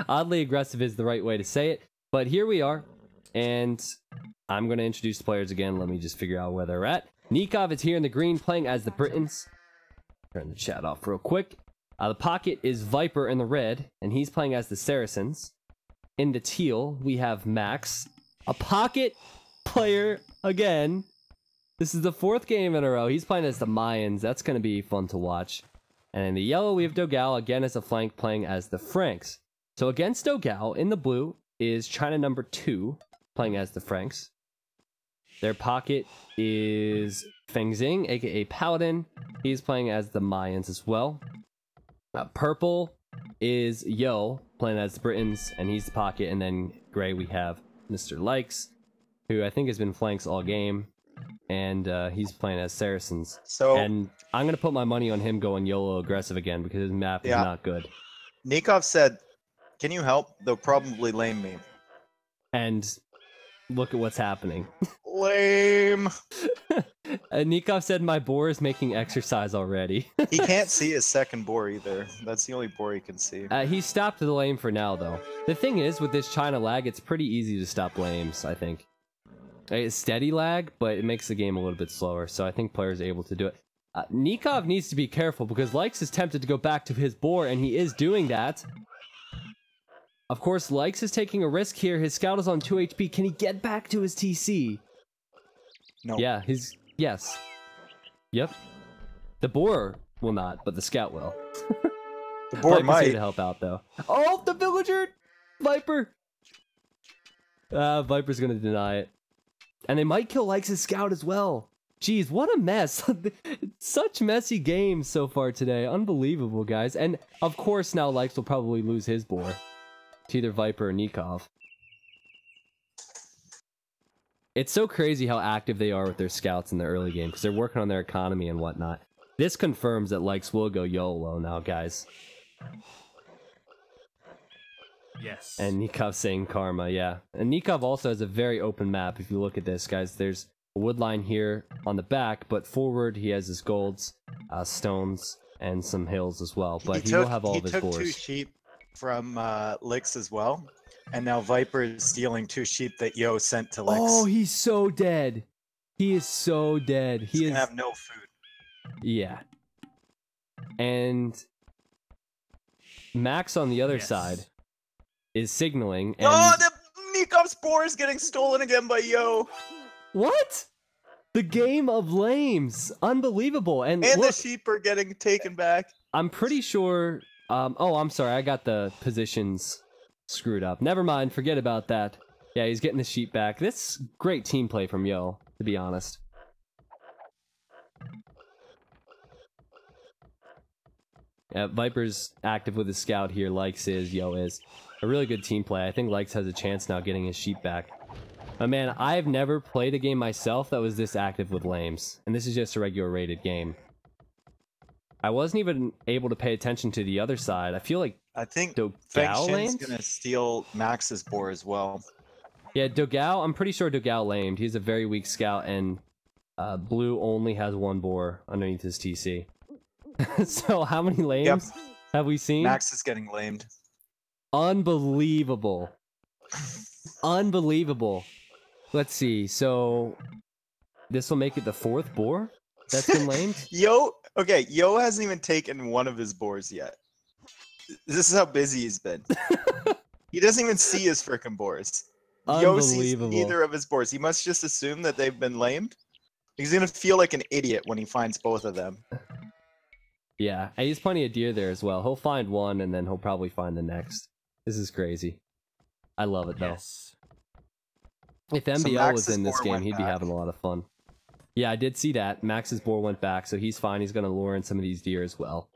Oddly aggressive is the right way to say it. But here we are. And I'm going to introduce the players again. Let me just figure out where they're at. Nikov is here in the green playing as the Britons. Turn the chat off real quick. The pocket is Viper in the red, and he's playing as the Saracens. In the teal, we have Max, a pocket player again. This is the 4th game in a row. He's playing as the Mayans. That's going to be fun to watch. And in the yellow, we have Dogal, again as a flank, playing as the Franks. So against Dogal, in the blue, is China number 2, playing as the Franks. Their pocket is Fengxing, aka Paladin. He's playing as the Mayans as well. Purple is Yo, playing as the Britons, and he's the pocket. And then gray, we have Mr. Likes, who I think has been flanks all game. And he's playing as Saracens. And I'm going to put my money on him going YOLO aggressive again, because his map is not good. Nikov said, "Can you help? They'll probably lame me." And look at what's happening. Lame. Nikov said my boar is making exercise already. He can't see his second boar either. That's the only boar he can see. He stopped the lame for now, though. The thing is, with this China lag, it's pretty easy to stop lames, I think. It's steady lag, but it makes the game a little bit slower, so I think players are able to do it. Nikov needs to be careful, because Likes is tempted to go back to his boar, and he is doing that. Of course, Likes is taking a risk here. His scout is on 2 HP. Can he get back to his TC? No. Yeah, yes. Yep. The boar will not, but the scout will. The boar might. Here to help out, though. Oh, the villager! Viper! Viper's gonna deny it. And they might kill Likes' scout as well. Jeez, what a mess. Such messy games so far today. Unbelievable, guys. And, of course, now Likes will probably lose his boar to either Viper or Nikov. It's so crazy how active they are with their scouts in the early game, because they're working on their economy and whatnot. This confirms that Likes will go YOLO now, guys. Yes. And Nikov saying karma, yeah. And Nikov also has a very open map. If you look at this, guys, there's a wood line here on the back, but forward he has his golds, stones, and some hills as well. But he will have all of his boars. He took 2 sheep from Lix as well. And now Viper is stealing 2 sheep that Yo sent to Lix. Oh, he's so dead. He is so dead. He's gonna have no food. Yeah. And Max on the other side is signaling. And... Oh, the Nikov's boar is getting stolen again by Yo. What? The game of lames. Unbelievable. And look, the sheep are getting taken back. I'm pretty sure... oh, I'm sorry. I got the positions screwed up. Never mind. Forget about that. Yeah, he's getting the sheep back. This great team play from Yo, to be honest. Yeah, Viper's active with his scout here. Likes is, Yo is. A really good team play. I think Likes has a chance now getting his sheep back. But man, I've never played a game myself that was this active with lames. And this is just a regular rated game. I wasn't even able to pay attention to the other side. I feel like I think Dogal lamed? gonna steal Max's boar as well. Yeah, Dogal, I'm pretty sure Dogal lamed. He's a very weak scout, and Blue only has 1 boar underneath his TC. So how many lames have we seen? Max is getting lamed. Unbelievable. Unbelievable. Let's see, so this will make it the 4th boar that's been lamed? Yo hasn't even taken 1 of his boars yet. This is how busy he's been. He doesn't even see his frickin' boars. Yo sees neither of his boars. He must just assume that they've been lamed. He's gonna feel like an idiot when he finds both of them. Yeah, and he's plenty of deer there as well. He'll find one, and then he'll probably find the next. This is crazy. I love it, though. Yes. If MBL was in this game, he'd be having a lot of fun. Yeah, I did see that. Max's boar went back, so he's fine. He's going to lure in some of these deer as well.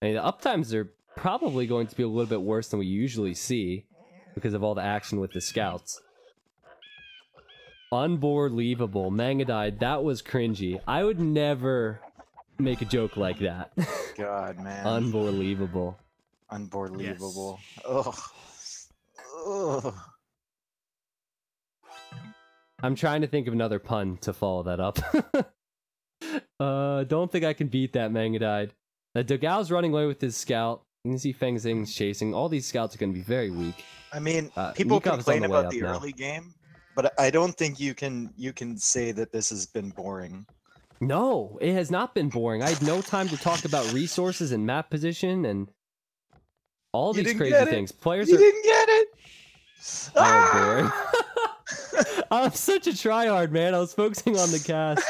I mean, the uptimes are probably going to be a little bit worse than we usually see because of all the action with the scouts. Unbelievable. Mangadide, that was cringy. I would never make a joke like that. God, man. Unbelievable. Unbelievable. Yes. Ugh. Ugh. I'm trying to think of another pun to follow that up. Don't think I can beat that, Mangadide. Dogal's running away with his scout. You can see Feng Xing's chasing. All these scouts are going to be very weak. I mean, people Nikov is complain on the way about up the now. early game, but I don't think you can say that this has been boring. No, it has not been boring. I had no time to talk about resources and map position and all these crazy things. Players you are... didn't get it. Oh, boring. I'm such a tryhard, man. I was focusing on the cast.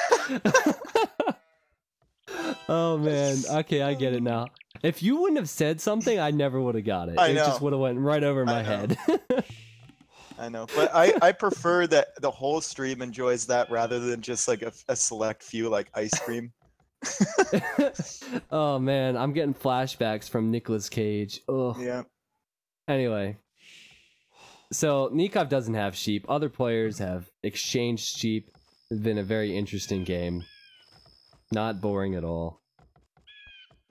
Oh, man. Okay, I get it now. If you wouldn't have said something, I never would have got it. I It know. just would have went right over my head. I know, but I prefer that the whole stream enjoys that rather than just like a select few like ice cream. Oh, man. I'm getting flashbacks from Nicolas Cage. Ugh. Yeah. Anyway. So, Nikov doesn't have sheep. Other players have exchanged sheep. It's been a very interesting game. Not boring at all.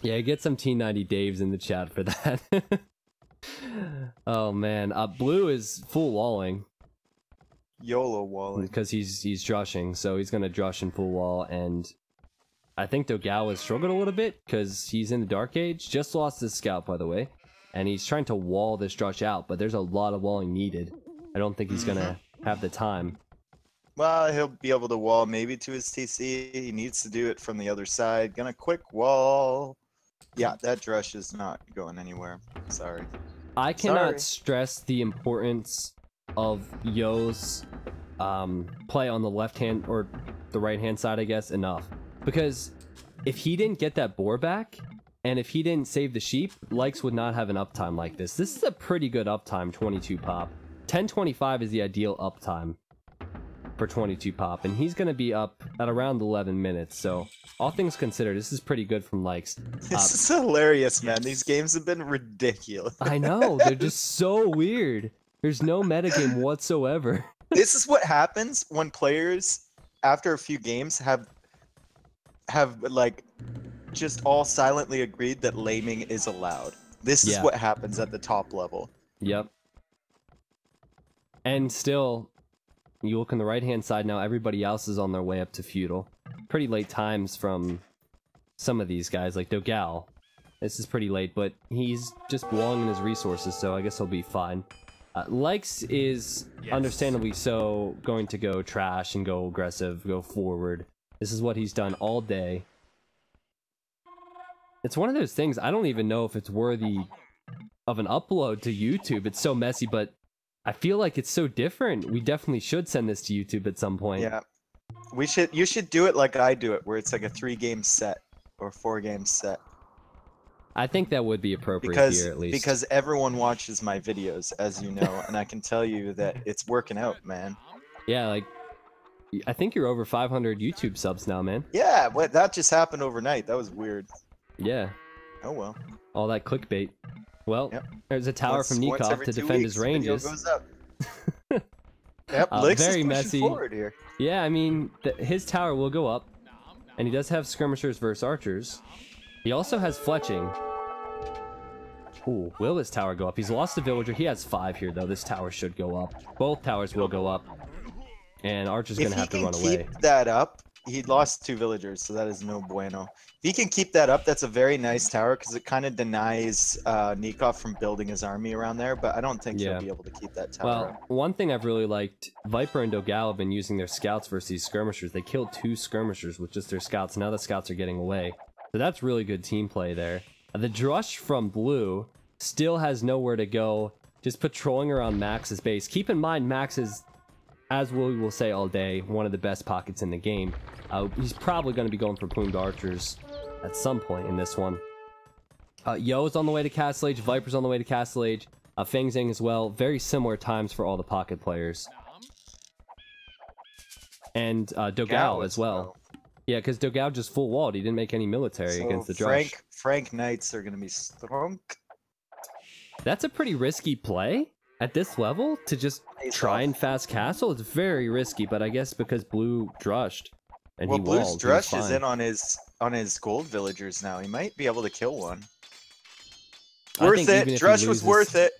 Yeah, get some T90 Daves in the chat for that. Oh, man. Blue is full walling. YOLO walling. Because he's drushing, so he's going to drush and full wall, and I think Dogao has struggled a little bit, because he's in the Dark Age. Just lost his scout, by the way. And he's trying to wall this drush out, but there's a lot of walling needed. I don't think he's gonna have the time. Well, he'll be able to wall maybe to his TC. He needs to do it from the other side. Gonna quick wall. Yeah, that drush is not going anywhere. Sorry. I cannot stress the importance of Yo's play on the left hand, or the right hand side, I guess, enough. Because if he didn't get that boar back, and if he didn't save the sheep, Likes would not have an uptime like this. This is a pretty good uptime, 22 pop. 1025 is the ideal uptime for 22 pop, and he's going to be up at around 11 minutes, so all things considered, this is pretty good from Likes. This is hilarious, man. These games have been ridiculous. I know, they're just so weird. There's no metagame whatsoever. This is what happens when players, after a few games, have like just all silently agreed that laming is allowed. This is what happens at the top level. Yep. And still, you look on the right-hand side now, everybody else is on their way up to feudal. Pretty late times from some of these guys, like Dogao. This is pretty late, but he's just walling in his resources, so I guess he'll be fine. Likes is, understandably so, going to go trash and go aggressive, go forward. This is what he's done all day. It's one of those things, I don't even know if it's worthy of an upload to YouTube. It's so messy, but I feel like it's so different. We definitely should send this to YouTube at some point. Yeah. You should do it like I do it, where it's like a 3-game set or 4-game set. I think that would be appropriate here, at least. Because everyone watches my videos, as you know, and I can tell you that it's working out, man. Yeah, like, I think you're over 500 YouTube subs now, man. Yeah, but that just happened overnight. That was weird. Yeah. Oh well. All that clickbait. Well, there's a tower from Nikov to defend his ranges. Goes up. Yep, Licks very is messy. Forward here. Yeah, I mean, his tower will go up, and he does have skirmishers versus archers. He also has fletching. Ooh, will this tower go up? He's lost a villager. He has 5 here, though. This tower should go up. Both towers will go up. And Archer's going to have to run away. If he can keep that up, he lost 2 villagers, so that is no bueno. If he can keep that up, that's a very nice tower, because it kind of denies Nikov from building his army around there, but I don't think he'll be able to keep that tower up. One thing I've really liked, Viper and Dogao have been using their scouts versus these skirmishers. They killed 2 skirmishers with just their scouts. Now the scouts are getting away. So that's really good team play there. The Drush from Blue still has nowhere to go, just patrolling around Max's base. Keep in mind, Max is, as we will say all day, one of the best pockets in the game. He's probably going to be going for plumed archers at some point in this one. Yo's on the way to Castle Age, Viper's on the way to Castle Age, Feng Xing as well. Very similar times for all the pocket players. And Dogao as well. Yeah, because Dogao just full walled. He didn't make any military against the Drush. Frank Knights are going to be strong. That's a pretty risky play at this level, to just try and fast castle. It's very risky, but I guess because Blue drushed and he Blue's walled, drush is in on his gold villagers now. He might be able to kill one. Worth it. Drush was worth it.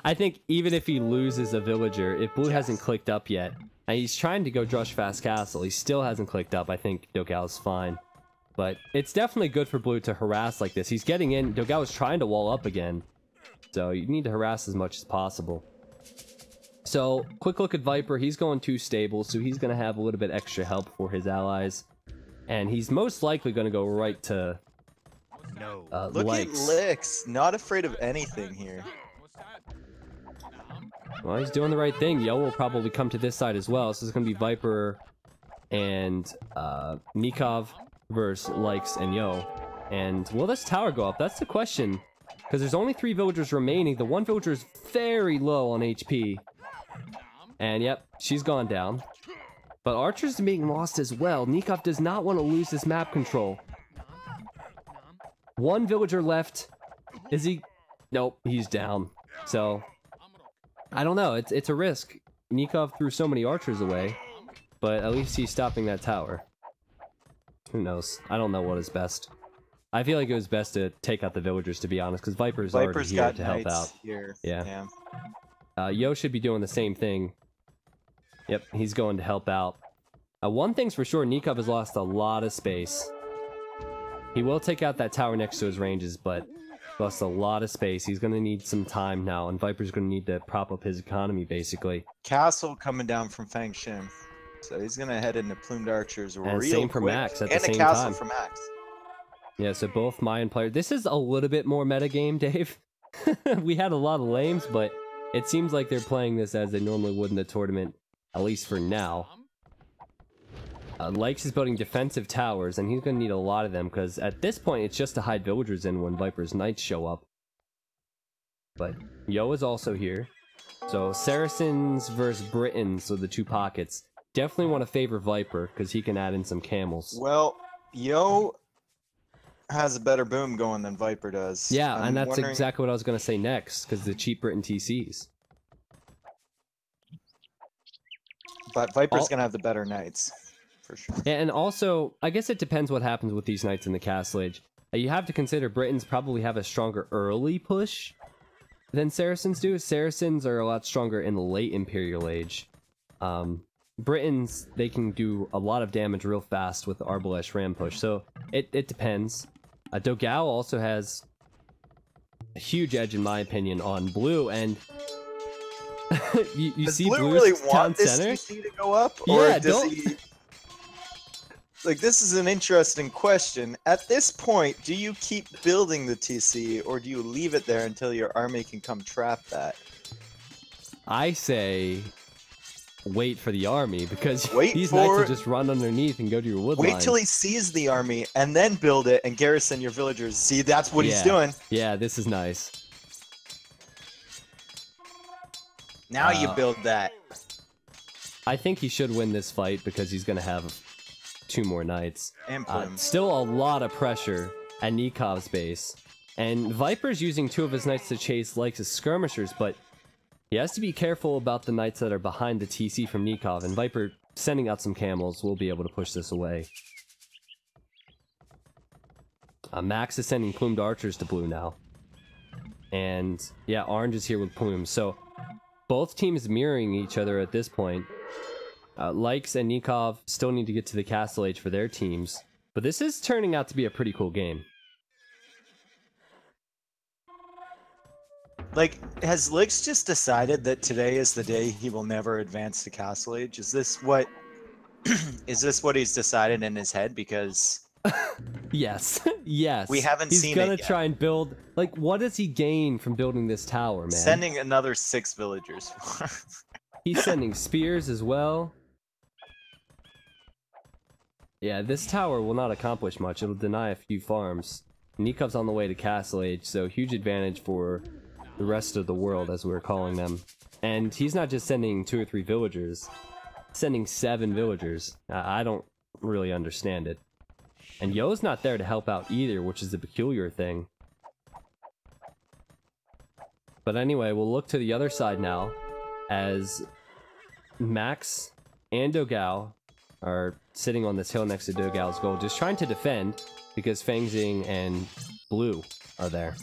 I think even if he loses a villager, if Blue hasn't clicked up yet, and he's trying to go drush fast castle, he still hasn't clicked up, I think Dogao's fine. But it's definitely good for Blue to harass like this. He's getting in. Dogao is trying to wall up again. So you need to harass as much as possible. So, quick look at Viper. He's going too stable, so he's going to have a little bit extra help for his allies. And he's most likely going to go right to Look Likes. at Licks. Not afraid of anything here. Well, he's doing the right thing. Yo will probably come to this side as well. So it's going to be Viper and Nikov versus Likes and Yo. And will this tower go up? That's the question. Because there's only 3 villagers remaining. The one villager is very low on HP. And yep, she's gone down. But Archer's being lost as well. Nikov does not want to lose this map control. 1 villager left. Is he? Nope, he's down. So, I don't know. It's a risk. Nikov threw so many archers away. But at least he's stopping that tower. Who knows? I don't know what is best. I feel like it was best to take out the villagers, to be honest, because Viper's already here to help out. Here. Yeah. Yo should be doing the same thing. Yep, he's going to help out. One thing's for sure, Nikov has lost a lot of space. He will take out that tower next to his ranges, but lost a lot of space. He's going to need some time now, and Viper's going to need to prop up his economy, basically. Castle coming down from Fang Shin. So he's going to head into Plumed Archers and real same for quick. Max at the same time. And a castle time. for Max. Yeah, so both Mayan players. This is a little bit more metagame, Dave. We had a lot of lames, but it seems like they're playing this as they normally would in the tournament, at least for now. Likes is building defensive towers, and he's going to need a lot of them, because at this point, it's just to hide villagers in when Viper's Knights show up. But Yo is also here. So Saracens versus Britons, so the 2 pockets. Definitely want to favor Viper, because he can add in some camels. Well, Yo has a better boom going than Viper does. Yeah, and that's exactly what I was going to say next, because the cheap Briton TCs. But Viper's going to have the better Knights. For sure. And also, I guess it depends what happens with these Knights in the Castle Age. You have to consider Britons probably have a stronger early push than Saracens do. Saracens are a lot stronger in the late Imperial Age. Britons, they can do a lot of damage real fast with the Arbalesh Ram push, so it depends. Dogao also has a huge edge, in my opinion, on Blue, and you see Blue Blue's really town want this center? TC to go up? Yeah, or does he... Like, this is an interesting question. At this point, do you keep building the TC, or do you leave it there until your army can come trap that? I say wait for the army, because Wait these for... knights will just run underneath and go to your wood line. Wait till he sees the army, and then build it and garrison your villagers. See, that's what he's doing. Yeah, this is nice. Now you build that. I think he should win this fight, because he's going to have 2 more knights. And still a lot of pressure at Nikov's base. And Viper's using 2 of his knights to chase Likes as skirmishers, but he has to be careful about the knights that are behind the TC from Nikov, and Viper sending out some camels will be able to push this away. Max is sending plumed archers to Blue now. And yeah, Orange is here with plumes, so both teams mirroring each other at this point. Likes and Nikov still need to get to the Castle Age for their teams, but this is turning out to be a pretty cool game. Like, has Licks just decided that today is the day he will never advance to Castle Age? Is this what is this what he's decided in his head? Because yes, yes. We haven't seen it He's gonna yet. try and build, like, what does he gain from building this tower, man? Sending another 6 villagers. He's sending spears as well. Yeah, this tower will not accomplish much. It'll deny a few farms. Nikov's on the way to Castle Age, so huge advantage for the rest of the world, as we're calling them. And he's not just sending 2 or 3 villagers, sending 7 villagers. I don't really understand it. And Yo's not there to help out either, which is the peculiar thing. But anyway, we'll look to the other side now, as Max and Dogao are sitting on this hill next to Dogao's goal, just trying to defend, because Fangxing and Blue are there.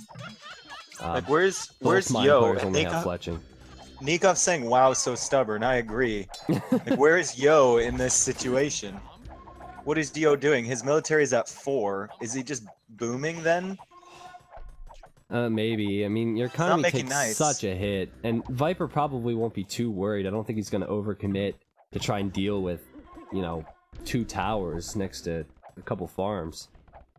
Like, where's Mine Yo? players And only have fletching. Nikov's saying, "Wow, so stubborn." I agree. Like, where is Yo in this situation? What is Dio doing? His military is at 4. Is he just booming then? Maybe. I mean, your economy making takes nice. such a hit, and Viper probably won't be too worried. I don't think he's going to overcommit to try and deal with, you know, 2 towers next to a couple farms.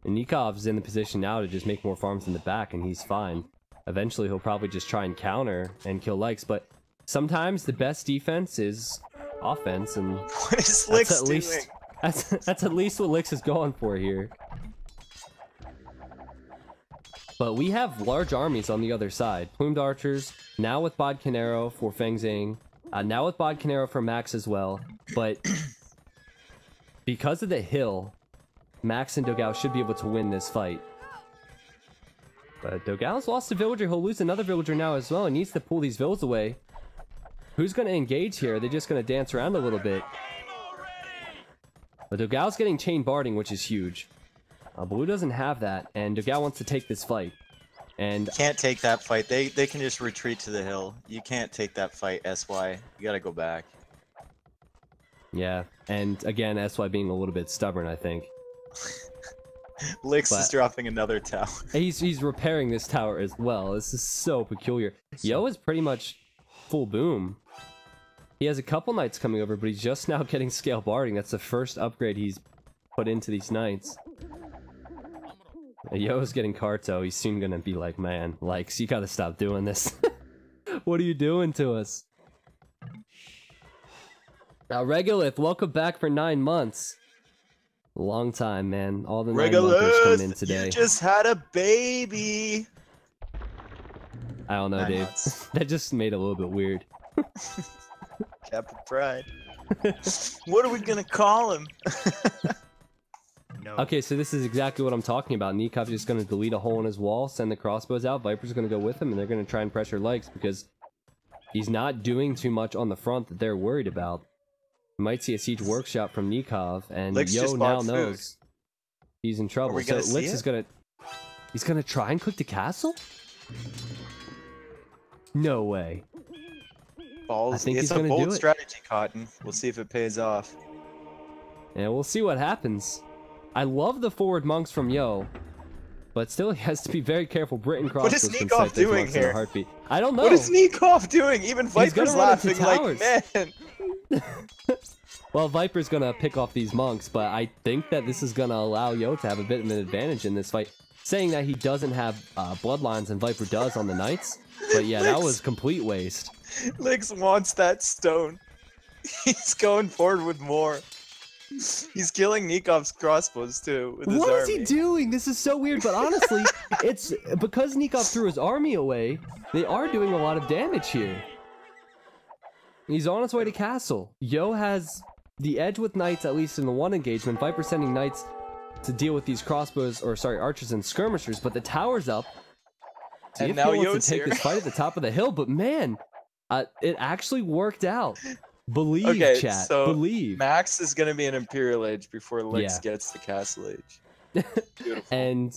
And Nikov's in the position now to just make more farms in the back, and he's fine. Eventually, he'll probably just try and counter and kill likes, but sometimes the best defense is offense, and what is Lix doing? That's at least what Lix is going for here. But we have large armies on the other side. Plumed Archers, now with Bodcanero for Feng Zhang, now with Bodcanero for Max as well. But because of the hill, Max and Dogao should be able to win this fight. But Dogao's lost a villager. He'll lose another villager now as well. He needs to pull these villas away. Who's going to engage here? They're just going to dance around a little bit. But Dogao's getting chain barding, which is huge. Blue doesn't have that, and Dogao wants to take this fight. And can't take that fight. They can just retreat to the hill. You can't take that fight, SY. You gotta go back. Yeah, and again, SY being a little bit stubborn, I think. Lix is dropping another tower. He's repairing this tower as well. This is so peculiar. Yo is pretty much full boom. He has a couple knights coming over, but he's just now getting scale barding. That's the first upgrade he's put into these knights. Yo's getting Karto. He's soon gonna be like, man, Likes, you gotta stop doing this. What are you doing to us? Now, Regolith, welcome back for 9 months. Long time, man. All the 9-monthers coming in today. You just had a baby. I don't know, 9 Dave. months. That just made it a little bit weird. Captain Pride. What are we gonna call him? No. Okay, so this is exactly what I'm talking about. Nikov's just going to delete a hole in his wall, send the crossbows out. Viper's going to go with him, and they're going to try and pressure Likes because he's not doing too much on the front that they're worried about. We might see a siege workshop from Nikov, and Likes Yo just now bought knows he's in trouble. So Lix is going to... He's going to try and click the castle? No way. Balls. I think it's he's a gonna bold do it. strategy, Cotton. We'll see if it pays off. Yeah, we'll see what happens. I love the forward monks from Yo, but still he has to be very careful. Britain What is crossbows can Nikov set those doing monks in a here? heartbeat. I don't know. What is Nikov doing? Even He's gonna Viper's run into laughing like, towers. man. Well, Viper's gonna pick off these monks, but I think that this is gonna allow Yo to have a bit of an advantage in this fight. Saying that he doesn't have bloodlines and Viper does on the knights, but yeah, that was complete waste. Lix wants that stone. He's going forward with more. He's killing Nikov's crossbows too with his What is army. he doing? This is so weird, but honestly, it's because Nikov threw his army away, they are doing a lot of damage here. He's on his way to castle. Yo has the edge with knights, at least in the one engagement. Viper sending knights to deal with these crossbows, or sorry, archers and skirmishers, but the tower's up. See And if now he wants Yo's to take here. this fight at the top of the hill, but man, it actually worked out. Believe, Okay, chat. so Believe. Max is gonna be an Imperial Age before Lix Yeah. gets to Castle Age. Beautiful. And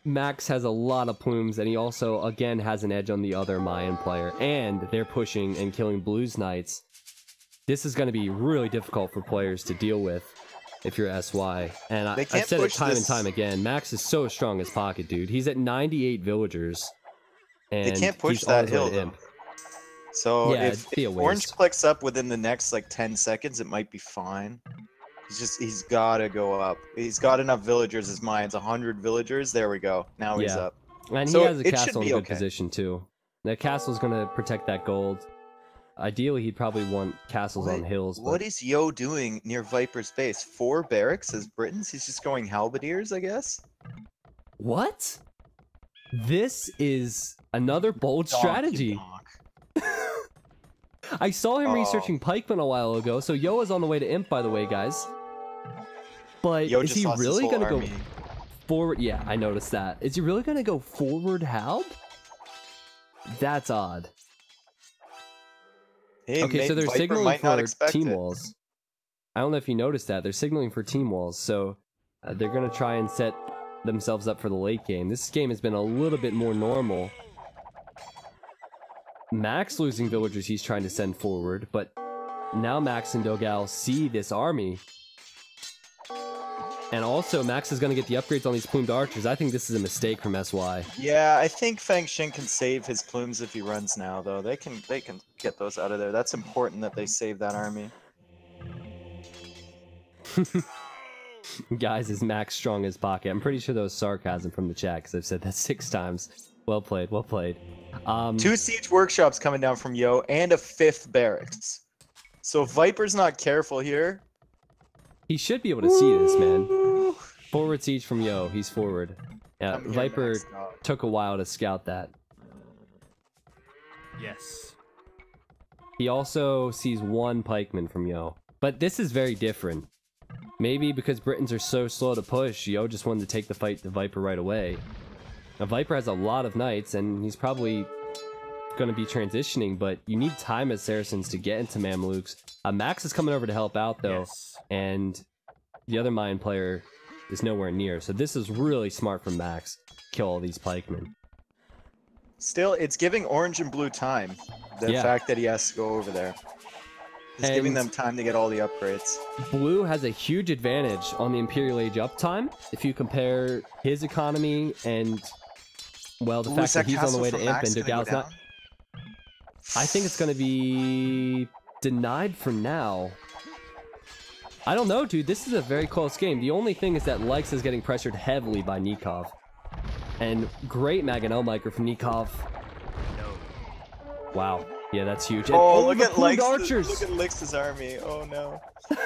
Max has a lot of plumes, and he also, again, has an edge on the other Mayan player. And they're pushing and killing Blues Knights. This is going to be really difficult for players to deal with if you're SY. And They I've can't said it push time and this- time again. Max is so strong as pocket, dude. He's at 98 villagers. And They can't push he's on that his way hill to though. Imp. So Yeah, if it'd be a Orange waste. clicks up within the next like 10 seconds, it might be fine. He's gotta go up. He's got enough villagers as mine. It's 100 villagers. There we go. Now he's Yeah. up. And So he has a it should castle in be a good okay. position, too. That castle's going to protect that gold. Ideally, he'd probably want castles on hills. But What is Yo doing near Viper's base? 4 barracks as Britons? He's just going halberdiers, I guess? What? This is another bold Donkey strategy. donk. I saw him Oh. researching pikemen a while ago, so Yo is on the way to Imp, by the way, guys. But Yo is just he lost his really whole going to go army. forward? Yeah, I noticed that. Is he really going to go forward Halb? That's odd. Hey, Okay, so they're Viper signaling might not for expect team it. walls. I don't know if you noticed that. They're signaling for team walls, so they're going to try and set themselves up for the late game. This game has been a little bit more normal. Max losing villagers he's trying to send forward, but now Max and Dogao see this army. And also, Max is going to get the upgrades on these plumed archers. I think this is a mistake from SY. Yeah, I think Fang Xin can save his plumes if he runs now, though. They can get those out of there. That's important that they save that army. Guys, is Max strong as pocket? I'm pretty sure that was sarcasm from the chat because I've said that 6 times. Well played, well played. 2 siege workshops coming down from Yo and a 5th barracks. So if Viper's not careful here, he should be able to see this, man. Forward siege from Yo. He's forward. Yeah, Viper took a while to scout that. Yes. He also sees 1 pikeman from Yo. But this is very different. Maybe because Britons are so slow to push, Yo just wanted to take the fight to Viper right away. Now, Viper has a lot of knights, and he's probably going to be transitioning, but you need time as Saracens to get into Mamluks. Max is coming over to help out, though, and the other Mayan player is nowhere near. So this is really smart from Max. Kill all these pikemen. Still, it's giving orange and blue time. The fact that he has to go over there. It's giving them time to get all the upgrades. Blue has a huge advantage on the Imperial Age uptime if you compare his economy and, well, the fact that he's on the way to Imp and Dogal's not. I think it's going to be denied for now. I don't know, dude. This is a very close game. The only thing is that Likes is getting pressured heavily by Nikov. And great Maganel Micro from Nikov. Wow. Yeah, that's huge. And, look at Likes. Archers. Look at Lix's army. Oh no.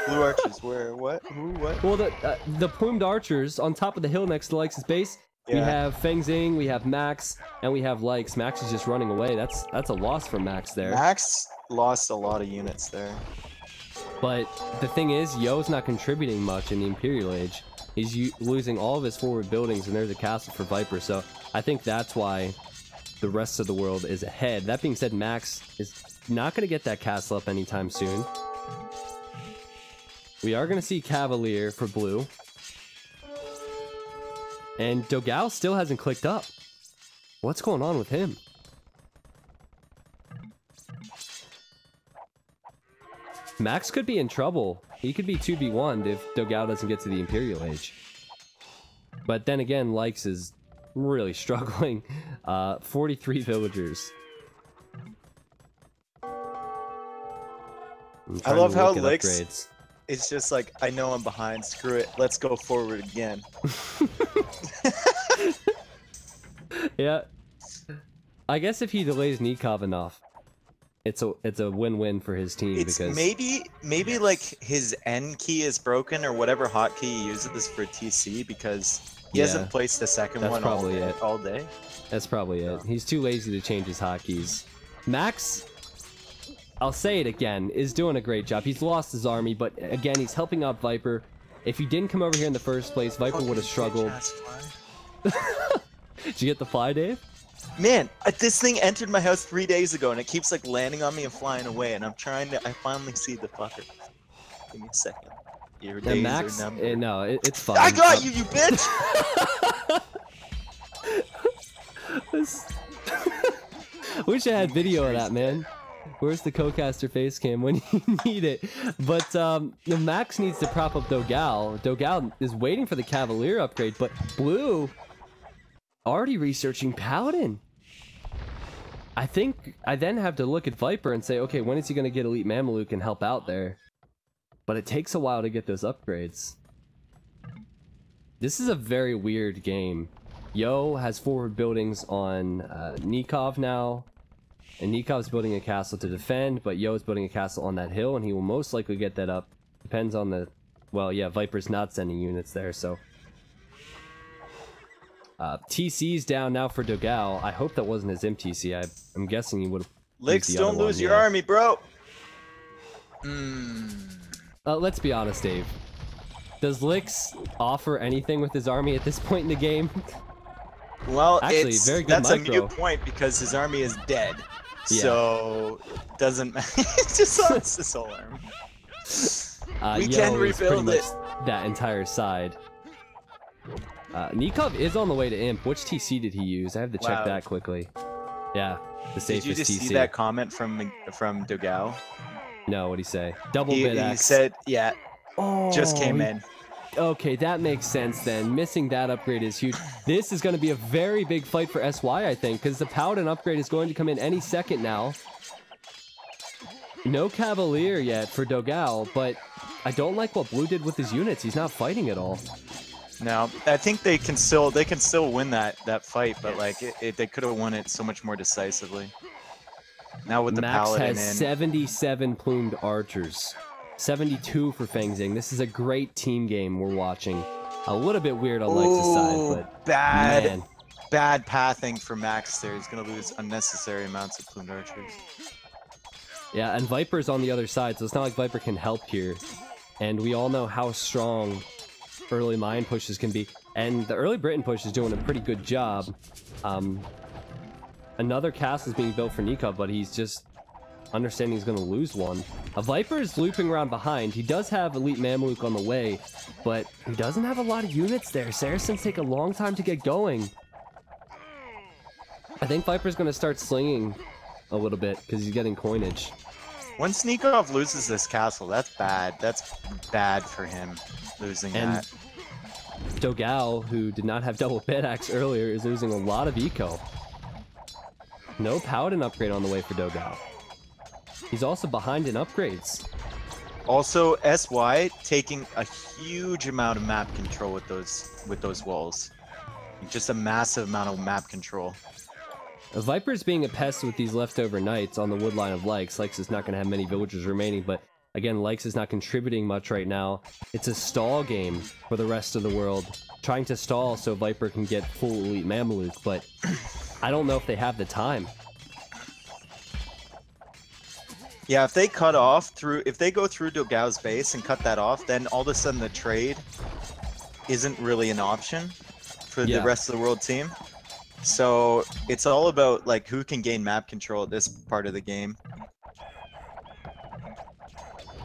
Blue archers. Where? What? Who? What? Well, the plumed archers on top of the hill next to Likes' base. We have Feng Xing, we have Max, and we have Likes. Max is just running away. That's a loss for Max there. Max lost a lot of units there. But the thing is, Yo's not contributing much in the Imperial Age. He's losing all of his forward buildings, and there's a castle for Viper. So I think that's why the rest of the world is ahead. That being said, Max is not going to get that castle up anytime soon. We are going to see Cavalier for blue. And Dogal still hasn't clicked up. What's going on with him? Max could be in trouble. He could be 2v1'd if Dogal doesn't get to the Imperial Age. But then again, Likes is really struggling. 43 villagers. I love how Likes is just like, I know I'm behind, screw it, let's go forward again. Yeah. I guess if he delays Nikov enough, it's a win-win for his team. It's because maybe like his N key is broken or whatever hotkey he uses for TC because he hasn't placed the second one all day. That's probably it. He's too lazy to change his hotkeys. Max, I'll say it again, is doing a great job. He's lost his army, but again, he's helping out Viper. If he didn't come over here in the first place, Viper would have struggled. Did you get the fly, Dave? Man, this thing entered my house 3 days ago, and it keeps like landing on me and flying away, and I'm trying to. I finally see the fucker. Give me a second. Your days Max, are numbered. no, it's fine. I got you, you bitch! Wish I had video of that, man. Where's the co-caster face cam when you need it? But the Max needs to prop up Dogal. Dogal is waiting for the Cavalier upgrade, but Blue already researching Paladin. I think I then have to look at Viper and say, okay, when is he going to get Elite Mameluke and help out there? But it takes a while to get those upgrades. This is a very weird game. Yo has forward buildings on Nikov now. And Nikov's building a castle to defend, but Yo is building a castle on that hill, and he will most likely get that up. Depends on the... Well, yeah, Viper's not sending units there, so... TC's down now for Dogal. I hope that wasn't his MTC. I'm guessing he would have... Licks, don't lose your army, bro! Let's be honest, Dave. Does Licks offer anything with his army at this point in the game? Well, actually, very good that's a new point because his army is dead. Yeah. So, doesn't matter. It's just his whole army. We can rebuild it. That entire side. Nikov is on the way to Imp. Which TC did he use? I have to check that quickly. Yeah, the safest TC. Did you just see that comment from Dogal? No, what'd he say? Double bid X. He said, yeah, just came in. Okay, that makes sense then. Missing that upgrade is huge. This is going to be a very big fight for SY, I think, because the Paladin upgrade is going to come in any second now. No Cavalier yet for Dogao, but I don't like what Blue did with his units. He's not fighting at all. No, I think they can still win that fight, but like they could have won it so much more decisively. Now with the Max Paladin has in, 77 plumed archers, 72 for Feng Zing. This is a great team game we're watching. A little bit weird on Lex's side, but man. Bad pathing for Max there. He's gonna lose unnecessary amounts of plumed archers. Yeah, and Viper's on the other side, so it's not like Viper can help here. And we all know how strong early mine pushes can be. And the early Britain push is doing a pretty good job. Another castle is being built for Nikov, but he's just understanding he's going to lose one. A Viper is looping around behind. He does have Elite Mameluke on the way, but he doesn't have a lot of units there. Saracens take a long time to get going. I think Viper's going to start slinging a little bit because he's getting coinage. Once Nikov loses this castle, that's bad. That's bad for him, losing that. Dogao, who did not have double bed axe earlier, is losing a lot of eco. No Paladin upgrade on the way for Dogao. He's also behind in upgrades. Also, SY taking a huge amount of map control with those walls. Just a massive amount of map control. Viper's being a pest with these leftover knights on the woodline of Likes. Likes is not going to have many villagers remaining, but again, Likes is not contributing much right now. It's a stall game for the rest of the world, trying to stall so Viper can get full Elite Mameluke, but I don't know if they have the time. Yeah, if they go through Dogao's base and cut that off, then all of a sudden the trade isn't really an option for the rest of the world team. So it's all about like who can gain map control at this part of the game.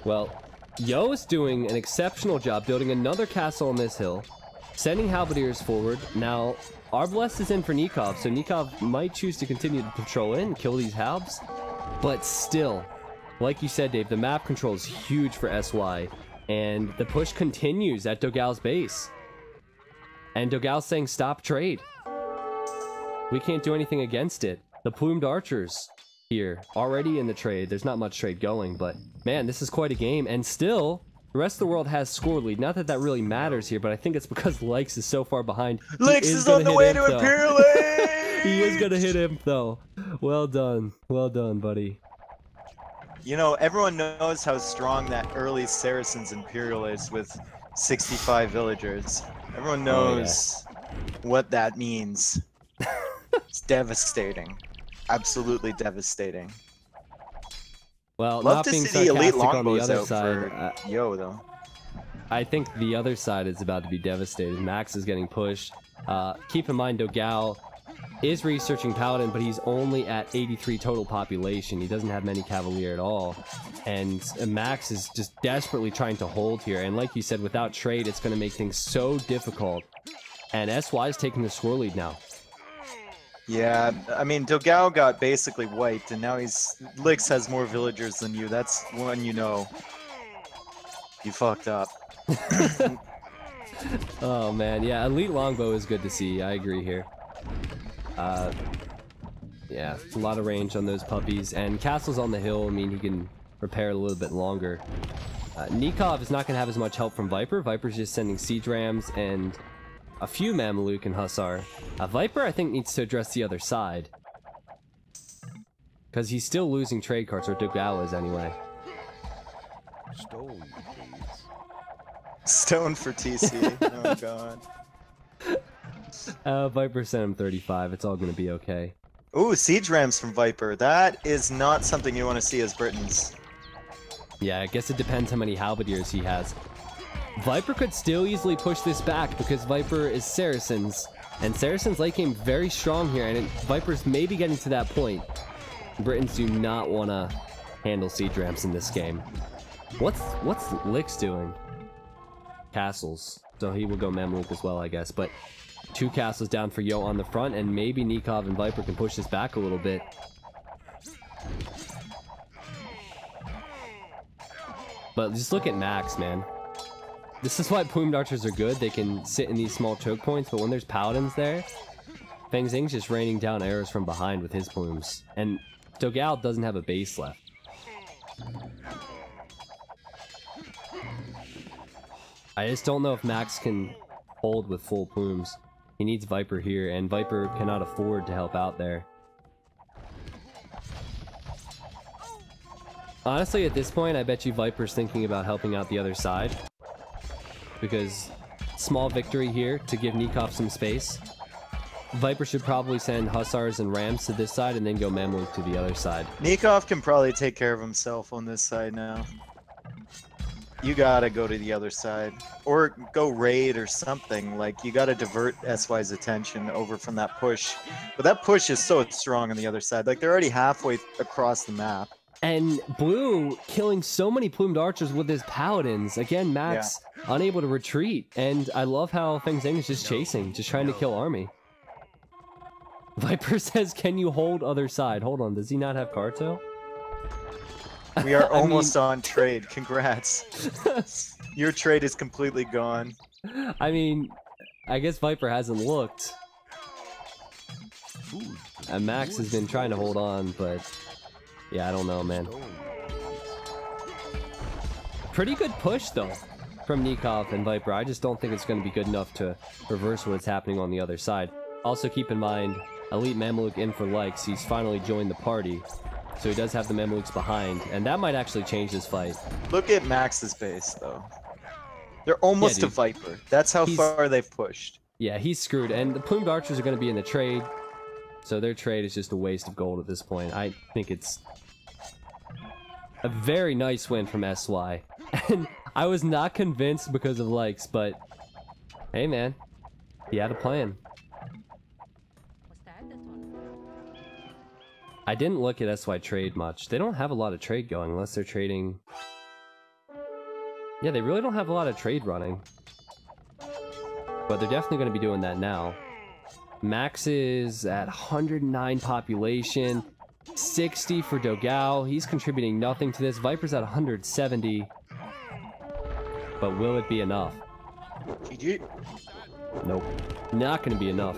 Well, Yo is doing an exceptional job building another castle on this hill, sending Halberdiers forward. Now, Arbalest is in for Nikov, so Nikov might choose to continue to patrol in, kill these Halbs. But still, like you said, Dave, the map control is huge for SY, and the push continues at Dogao's base. And Dogao's saying stop trade. We can't do anything against it. The plumed archers here, already in the trade. There's not much trade going, but man, this is quite a game. And still, the rest of the world has score lead. Not that that really matters here, but I think it's because Likes is so far behind. Likes is on the way to Imperial Age! He is going to hit him, though. Well done. Well done, buddy. You know, everyone knows how strong that early Saracens Imperial is with 65 villagers. Everyone knows what that means. It's devastating. Absolutely devastating. Well, love not to being see the elite sarcastic on the longbows other out side, for Yo, though. I think the other side is about to be devastated. Max is getting pushed. Keep in mind, Dogao is researching Paladin, but he's only at 83 total population. He doesn't have many Cavalier at all. And Max is just desperately trying to hold here. And like you said, without trade, it's going to make things so difficult. And SY is taking the score lead now. Yeah, I mean, Dogao got basically wiped, and now Lix has more villagers than you. That's when you know you fucked up. Oh man, yeah, elite longbow is good to see. I agree here. Yeah, a lot of range on those puppies, and castles on the hill mean he can repair a little bit longer. Nikov is not going to have as much help from Viper. Viper's just sending siege rams and a few Mameluke and Hussar. Viper, I think, needs to address the other side. Because he's still losing trade cards, or Dogao is anyway. Stone, please. Stone for TC. Oh god. Viper sent him 35. It's all going to be okay. Ooh, siege rams from Viper. That is not something you want to see as Britons. Yeah, I guess it depends how many halberdiers he has. Viper could still easily push this back because Viper is Saracens. And Saracens late game very strong here, and Viper's maybe getting to that point. Britons do not want to handle siege ramps in this game. What's Lix doing? Castles. So he will go Mameluke as well, I guess. But 2 castles down for Yo on the front, and maybe Nikov and Viper can push this back a little bit. But just look at Max, man. This is why plumed archers are good. They can sit in these small choke points, but when there's paladins there, Feng Zing's just raining down arrows from behind with his plumes. And Dogao doesn't have a base left. I just don't know if Max can hold with full plumes. He needs Viper here, and Viper cannot afford to help out there. Honestly, at this point, I bet you Viper's thinking about helping out the other side. Because small victory here to give Nikov some space. Viper should probably send Hussars and Rams to this side and then go Mamluk to the other side. Nikov can probably take care of himself on this side now. You gotta go to the other side. Or go raid or something. Like, you gotta divert SY's attention over from that push. But that push is so strong on the other side. Like, they're already halfway across the map. And Blue killing so many plumed archers with his paladins. Again, Max unable to retreat. And I love how Feng Zing is just chasing, just trying to kill army. Viper says, can you hold other side? Hold on, does he not have Carto? We are almost on trade. Congrats. Your trade is completely gone. I mean, I guess Viper hasn't looked. And Max has been trying to hold on, but yeah, I don't know, man. Pretty good push, though, from Nikov and Viper. I just don't think it's going to be good enough to reverse what's happening on the other side. Also, keep in mind, Elite Mamluk in for likes. He's finally joined the party. So he does have the Mamluks behind, and that might actually change this fight. Look at Max's base, though. They're almost to Viper. That's how far they've pushed. Yeah, he's screwed, and the plumed archers are going to be in the trade, so their trade is just a waste of gold at this point. I think it's a very nice win from SY. And I was not convinced because of likes, but hey, man, he had a plan. I didn't look at SY trade much. They don't have a lot of trade going unless they're trading... Yeah, they really don't have a lot of trade running. But they're definitely going to be doing that now. Max is at 109 population. 60 for Dogao. He's contributing nothing to this. Viper's at 170. But will it be enough? GG. Nope. Not going to be enough.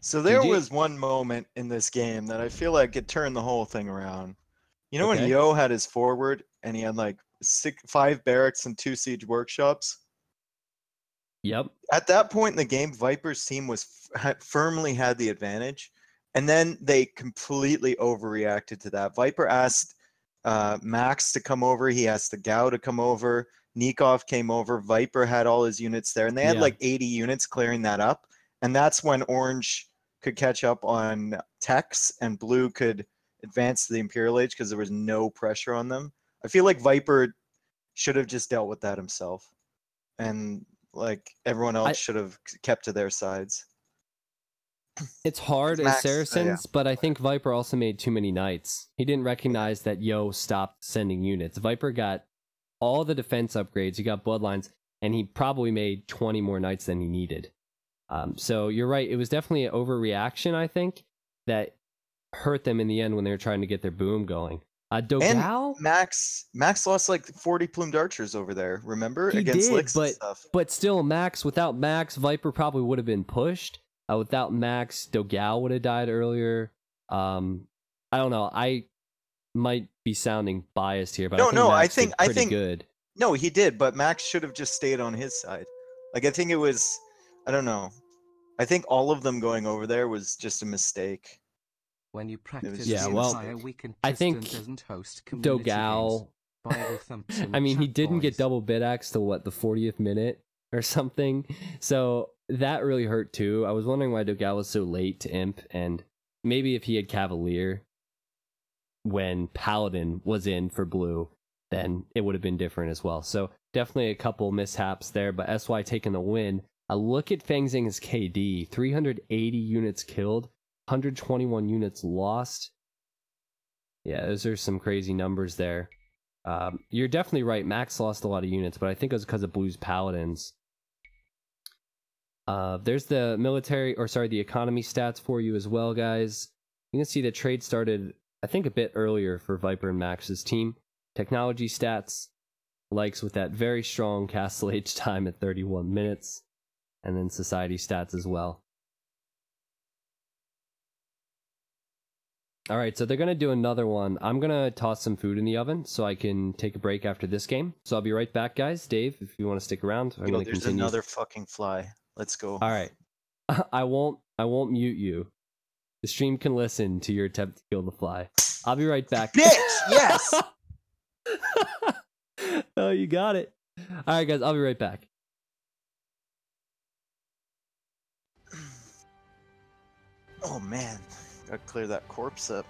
So there was one moment in this game that I feel like it turned the whole thing around. You know when Yo had his forward and he had like 5 barracks and 2 siege workshops? Yep. At that point in the game, Viper's team was firmly had the advantage. And then they completely overreacted to that. Viper asked Max to come over. He asked the Gao to come over. Nikov came over. Viper had all his units there. And they had like 80 units clearing that up. And that's when Orange could catch up on techs and Blue could advance to the Imperial Age because there was no pressure on them. I feel like Viper should have just dealt with that himself. And like everyone else should have kept to their sides. It's hard as Saracens, but I think Viper also made too many knights. He didn't recognize that Yo stopped sending units. Viper got all the defense upgrades, he got bloodlines, and he probably made 20 more knights than he needed. So you're right, it was definitely an overreaction, I think, that hurt them in the end when they were trying to get their boom going. Dogao? And Max lost like 40 plumed archers over there, remember? He against did, Licks and stuff. But still, without Max, Viper probably would have been pushed. Without Max, Dogao would have died earlier. I don't know. I might be sounding biased here, but I think Max did pretty good. No, he did, but Max should have just stayed on his side. Like, I think it was... I don't know. I think all of them going over there was just a mistake. When you practice, I think Dogao. I mean, he didn't get double bid axe till what, the 40th minute or something. So that really hurt too. I was wondering why Dogao was so late to imp, and maybe if he had Cavalier when Paladin was in for Blue, then it would have been different as well. So definitely a couple mishaps there, but SY taking the win. Look at Feng Zing's KD, 380 units killed, 121 units lost. Yeah, those are some crazy numbers there. You're definitely right, Max lost a lot of units, but I think it was because of Blue's Paladins. There's the the economy stats for you as well, guys. You can see the trade started, I think, a bit earlier for Viper and Max's team. Technology stats. likes with that very strong Castle Age time at 31 minutes. And then society stats as well. Alright, so they're going to do another one. I'm going to toss some food in the oven so I can take a break after this game. So I'll be right back, guys. Dave, if you want to stick around, I'm going to There's continue. another fucking fly. Let's go. Alright. I won't mute you. The stream can listen to your attempt to kill the fly. I'll be right back. Bitch! Yes! Oh, you got it. Alright, guys, I'll be right back. Oh, man. Gotta clear that corpse up.